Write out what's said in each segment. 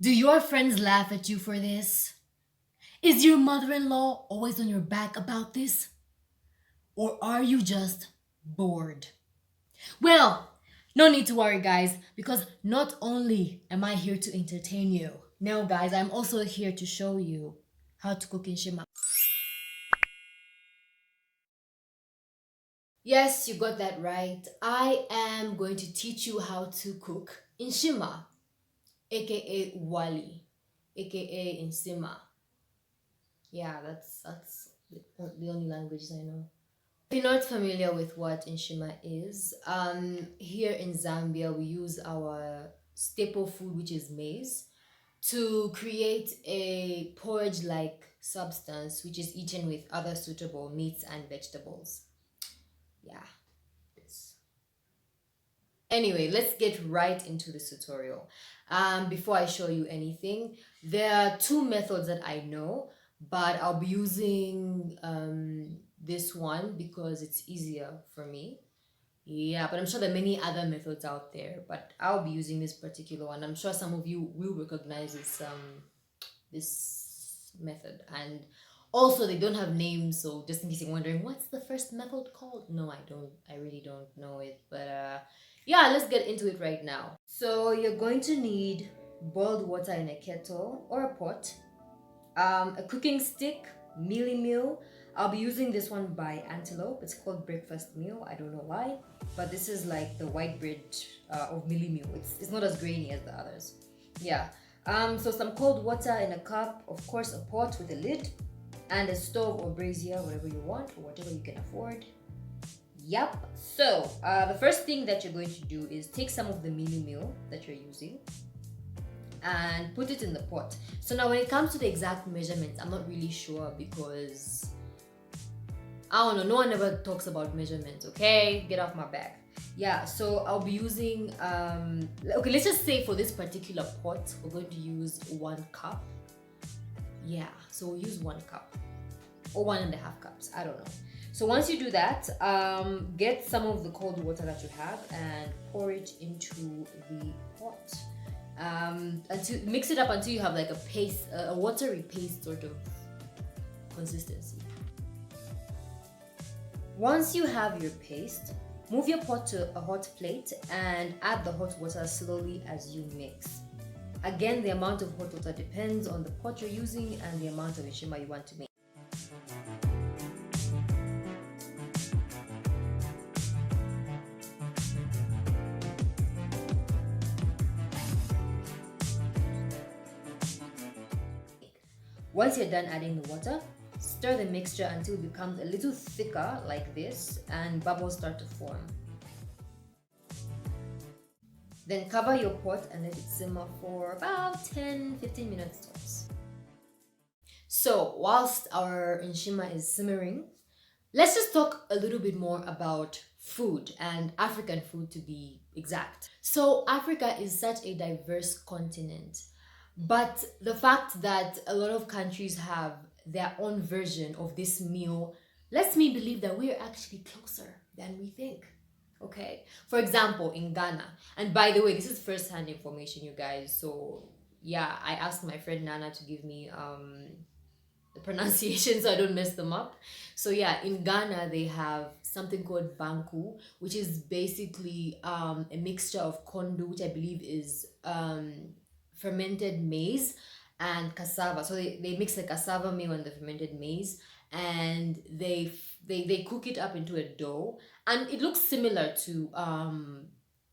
Do your friends laugh at you for this? Is your mother-in-law always on your back about this? Or are you just bored? Well, no need to worry, guys, because not only am I here to entertain you, no, guys, I'm also here to show you how to cook Nshima. Yes, you got that right. I am going to teach you how to cook Nshima, aka Wali, aka Nsima. Yeah, that's the only languages I know. If you're not familiar with what Nshima is, here in Zambia we use our staple food, which is maize, to create a porridge-like substance which is eaten with other suitable meats and vegetables. Yeah. Anyway, let's get right into this tutorial. Before I show you anything, there are two methods that I know, but I'll be using this one because it's easier for me. Yeah, but I'm sure there are many other methods out there, but I'll be using this particular one. I'm sure some of you will recognize this method, and also they don't have names, so just in case you're wondering what's the first method called, no, I really don't know it, but yeah, let's get into it right now. So you're going to need boiled water in a kettle or a pot, a cooking stick, mealie meal. I'll be using this one by Antelope. It's called breakfast meal. I don't know why, but this is like the white bread of mealie meal. It's not as grainy as the others. Yeah. So some cold water in a cup, of course, a pot with a lid, and a stove or brazier, whatever you want or whatever you can afford. Yep. So the first thing that you're going to do is take some of the mealie meal that you're using and put it in the pot. So now when it comes to the exact measurements, I'm not really sure because I don't know, no one ever talks about measurements, okay? Get off my back. Yeah, so I'll be using okay, let's just say for this particular pot we're going to use 1 cup. Yeah, so we'll use 1 cup or 1.5 cups, I don't know. So once you do that, get some of the cold water that you have and pour it into the pot. Until mix it up until you have like a paste, a watery paste sort of consistency. Once you have your paste, move your pot to a hot plate and add the hot water slowly as you mix. Again, the amount of hot water depends on the pot you're using and the amount of Nshima you want to make. Once you're done adding the water, stir the mixture until it becomes a little thicker like this and bubbles start to form. Then cover your pot and let it simmer for about 10-15 minutes tops. So whilst our Nshima is simmering, let's just talk a little bit more about food, and African food to be exact. So Africa is such a diverse continent, but the fact that a lot of countries have their own version of this meal lets me believe that we're actually closer than we think. Okay, for example, in Ghana, and by the way, this is first-hand information, you guys. So yeah, I asked my friend Nana to give me the pronunciation so I don't mess them up. So yeah, in Ghana they have something called banku, which is basically a mixture of kondo, which I believe is fermented maize and cassava. So they mix the cassava meal and the fermented maize, and they cook it up into a dough, and it looks similar to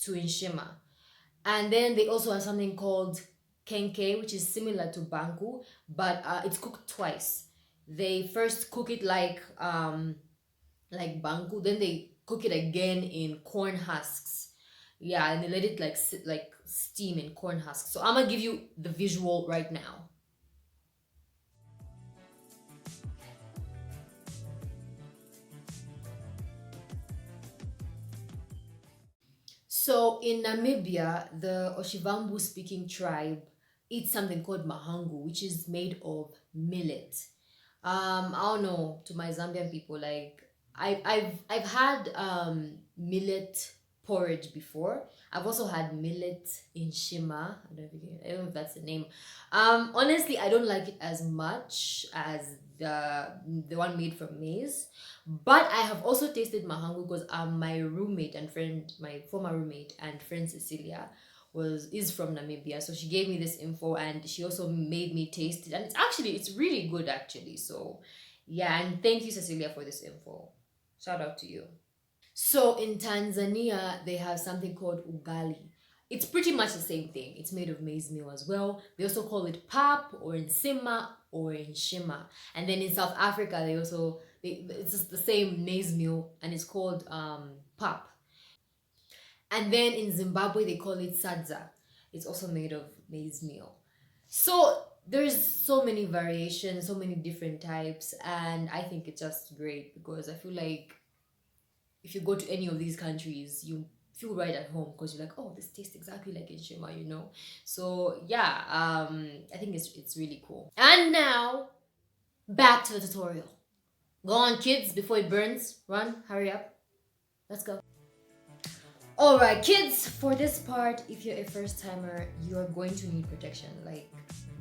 Nshima. And then they also have something called kenke, which is similar to banku, but it's cooked twice. They first cook it like banku, then they cook it again in corn husks. Yeah, and they let it like sit, like steam in corn husks. So I'm gonna give you the visual right now. So in Namibia, the Oshivambu speaking tribe eats something called mahangu, which is made of millet. I don't know, to my Zambian people, like I've had millet porridge before. I've also had millet Nshima. I don't know if that's the name. Honestly, I don't like it as much as the one made from maize. But I have also tasted mahangu because my roommate and friend, my former roommate and friend Cecilia, is from Namibia. So she gave me this info and she also made me taste it. And it's really good actually. So yeah, and thank you Cecilia for this info. Shout out to you. So in Tanzania, they have something called ugali. It's pretty much the same thing. It's made of maize meal as well. They also call it pap or nsima or nshima. And then in South Africa, it's just the same maize meal and it's called pap. And then in Zimbabwe, they call it sadza. It's also made of maize meal. So there's so many variations, so many different types, and I think it's just great because I feel like if you go to any of these countries, you feel right at home because you're like, oh, this tastes exactly like in Nshima, you know. So yeah, I think it's really cool. And now back to the tutorial. Go on, kids, before it burns. Run, hurry up. Let's go. Alright, kids, for this part, if you're a first timer, you're going to need protection. Like,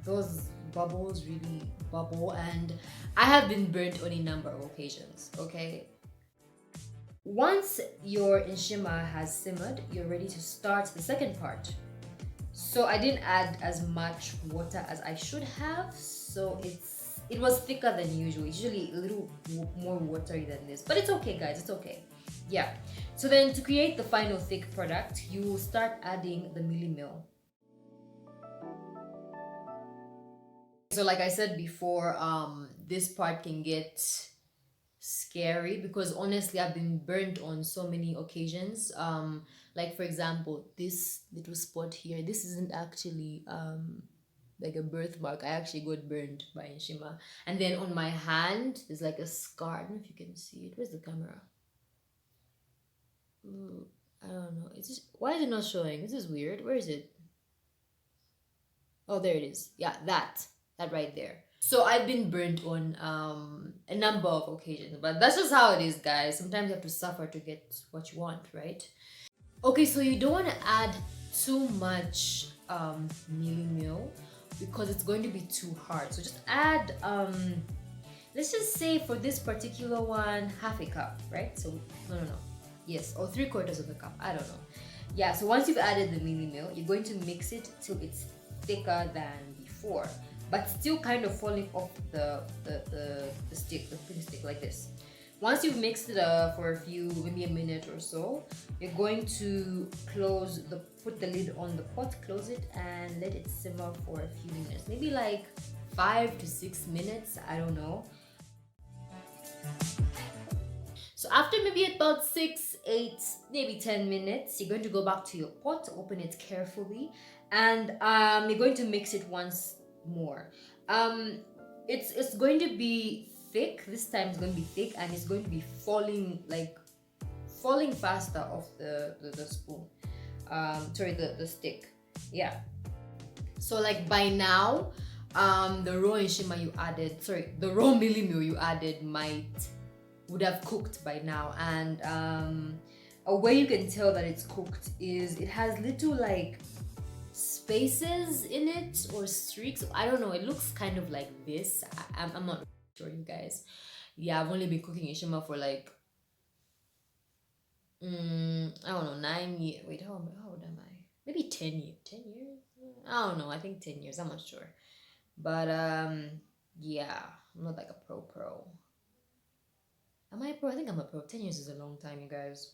those bubbles really bubble, and I have been burnt on a number of occasions, okay? Once your Nshima has simmered, you're ready to start the second part. So I didn't add as much water as I should have, so it was thicker than usual. It's usually a little more watery than this, but it's okay, guys, it's okay. Yeah. So then to create the final thick product, you will start adding the mealie meal. So like I said before, this part can get scary because honestly I've been burnt on so many occasions. Like for example, this little spot here, this isn't actually like a birthmark. I actually got burned by Nshima. And then on my hand, there's like a scar. I don't know if you can see it. Where's the camera? Ooh, I don't know. It's just, why is it not showing? This is weird. Where is it? Oh, there it is. Yeah, that right there. So I've been burnt on a number of occasions, but that's just how it is, guys. Sometimes you have to suffer to get what you want, right? Okay, so you don't want to add too much mealie meal because it's going to be too hard. So just add let's just say for this particular one, half a cup, right? So no. Yes, or 3/4 of a cup. I don't know. Yeah, so once you've added the mealie meal, you're going to mix it till it's thicker than before, but still kind of falling off the stick, the thin stick like this. Once you've mixed it for a few, maybe a minute or so, you're going to put the lid on the pot, close it, and let it simmer for a few minutes. Maybe like 5 to 6 minutes, I don't know. So after maybe about 6, 8, maybe 10 minutes, you're going to go back to your pot, open it carefully, and you're going to mix it once more. It's going to be thick. This time it's going to be thick, and it's going to be falling faster off the spoon. Sorry, the stick. Yeah. So like by now, the raw mealie meal you added would have cooked by now, and a way you can tell that it's cooked is it has little like spaces in it or streaks. I don't know, it looks kind of like this. I'm not sure, you guys. Yeah, I've only been cooking Nshima for like I don't know, 9 years. Wait, how old am I? Maybe 10 years. 10 years? I don't know, I think 10 years, I'm not sure. But yeah, I'm not like a pro. Am I a pro? I think I'm a pro. 10 years is a long time, you guys.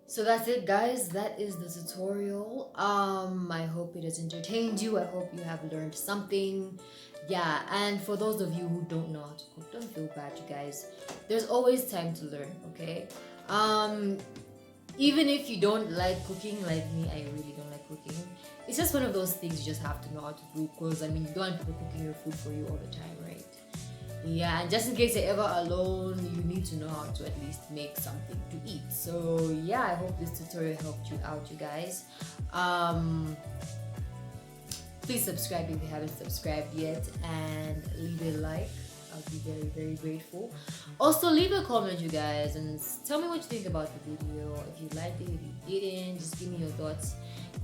So that's it, guys. That is the tutorial. I hope it has entertained you. I hope you have learned something. Yeah, and for those of you who don't know how to cook, don't feel bad, you guys. There's always time to learn, okay? Um Even if you don't like cooking like me, I really don't like cooking. It's just one of those things you just have to know how to do, because I mean, you don't want people cooking your food for you all the time, right? Yeah, and just in case you're ever alone, you need to know how to at least make something to eat. So yeah, I hope this tutorial helped you out, you guys. Um, Please subscribe if you haven't subscribed yet, and leave a like. I'll be very, very grateful. Also, leave a comment, you guys, and tell me what you think about the video. If you liked it, if you didn't, just give me your thoughts.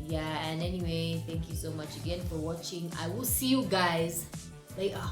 Yeah, and anyway, thank you so much again for watching. I will see you guys later.